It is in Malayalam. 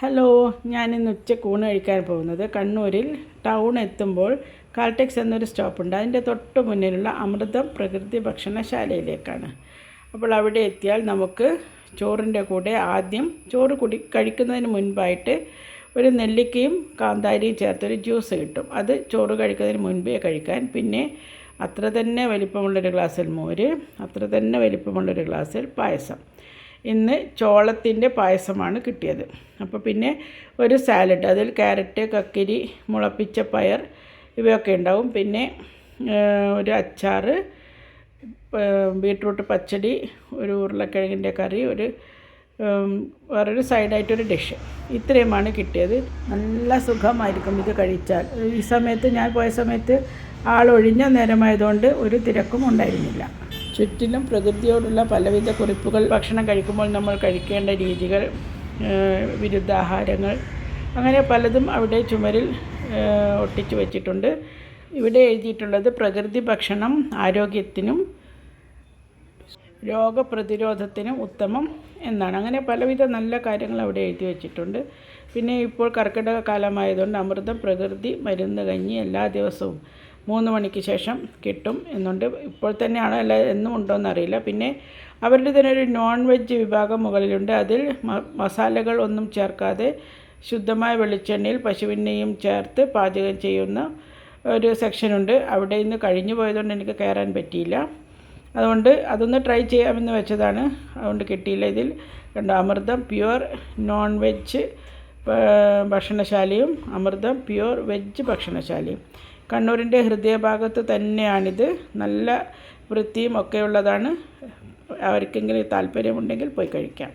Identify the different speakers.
Speaker 1: ഹലോ, ഞാനിന്ന് ഉച്ചയ്ക്ക് ഊണ് കഴിക്കാൻ പോകുന്നത് കണ്ണൂരിൽ ടൗൺ എത്തുമ്പോൾ കാൽടെക്സ് എന്നൊരു സ്റ്റോപ്പുണ്ട്. അതിൻ്റെ തൊട്ട് മുന്നിലുള്ള അമൃതം പ്രകൃതി ഭക്ഷണശാലയിലേക്കാണ്. അപ്പോൾ അവിടെ എത്തിയാൽ നമുക്ക് ചോറിൻ്റെ കൂടെ ആദ്യം ചോറ് കഴിക്കുന്നതിന് മുൻപായിട്ട് ഒരു നെല്ലിക്കയും കാന്താരിയും ചേർത്തൊരു ജ്യൂസ് കിട്ടും. അത് ചോറ് കഴിക്കുന്നതിന് മുൻപേ കഴിക്കാൻ. പിന്നെ അത്ര തന്നെ വലിപ്പമുള്ളൊരു ഗ്ലാസ്സിൽ മോര്, അത്ര തന്നെ വലിപ്പമുള്ളൊരു ഗ്ലാസ്സിൽ പായസം. ഇന്ന് ചോളത്തിൻ്റെ പായസമാണ് കിട്ടിയത്. അപ്പോൾ പിന്നെ ഒരു സാലഡ്, അതിൽ ക്യാരറ്റ്, കക്കിരി, മുളപ്പിച്ച പയർ ഇവയൊക്കെ ഉണ്ടാവും. പിന്നെ ഒരു അച്ചാർ, ബീട്രൂട്ട് പച്ചടി, ഒരു ഉരുളക്കിഴങ്ങിൻ്റെ കറി, വേറൊരു സൈഡായിട്ടൊരു ഡിഷ്. ഇത്രയുമാണ് കിട്ടിയത്. നല്ല സുഖമായിരിക്കും ഇത് കഴിച്ചാൽ. ഈ സമയത്ത്, ഞാൻ പോയ സമയത്ത് ആളൊഴിഞ്ഞ നേരമായതുകൊണ്ട് ഒരു തിരക്കും ഉണ്ടായിരുന്നില്ല. ചുറ്റിലും പ്രകൃതിയോടുള്ള പലവിധ കുറിപ്പുകൾ, ഭക്ഷണം കഴിക്കുമ്പോൾ നമ്മൾ കഴിക്കേണ്ട രീതികൾ, വിരുദ്ധാഹാരങ്ങൾ, അങ്ങനെ പലതും അവിടെ ചുമരിൽ ഒട്ടിച്ചു വച്ചിട്ടുണ്ട്. ഇവിടെ എഴുതിയിട്ടുള്ളത് പ്രകൃതി ഭക്ഷണം ആരോഗ്യത്തിനും രോഗപ്രതിരോധത്തിനും ഉത്തമം എന്നാണ്. അങ്ങനെ പലവിധ നല്ല കാര്യങ്ങൾ അവിടെ എഴുതി വച്ചിട്ടുണ്ട്. പിന്നെ ഇപ്പോൾ കർക്കിടക കാലമായതുകൊണ്ട് അമൃതം പ്രകൃതി മരുന്ന് കഞ്ഞി എല്ലാ ദിവസവും 3 മണിക്ക് ശേഷം കിട്ടും എന്നുണ്ട്. ഇപ്പോൾ തന്നെയാണോ അല്ല എന്നും ഉണ്ടോയെന്നറിയില്ല. പിന്നെ അവരുടെ തന്നെ ഒരു നോൺ വെജ് വിഭാഗം മുകളിലുണ്ട്. അതിൽ മസാലകൾ ഒന്നും ചേർക്കാതെ ശുദ്ധമായ വെളിച്ചെണ്ണയിൽ പശുവിനെയും ചേർത്ത് പാചകം ചെയ്യുന്ന ഒരു സെക്ഷനുണ്ട്. അവിടെ ഇന്ന് കഴിഞ്ഞു പോയതുകൊണ്ട് എനിക്ക് കയറാൻ പറ്റിയില്ല. അതുകൊണ്ട് അതൊന്ന് ട്രൈ ചെയ്യാമെന്ന് വെച്ചതാണ്. അതുകൊണ്ട് കിട്ടിയില്ല. ഇതിൽ കണ്ടോ, അമൃതം പ്യുവർ നോൺ വെജ് ഭക്ഷണശാലയും അമൃതം പ്യുവർ വെജ് ഭക്ഷണശാലയും. കണ്ണൂരിൻ്റെ ഹൃദയഭാഗത്ത് തന്നെയാണിത്. നല്ല വൃത്തിയും ഒക്കെയുള്ളതാണ്. ആർക്കെങ്കിലും താല്പര്യമുണ്ടെങ്കിൽ പോയി കഴിക്കാം.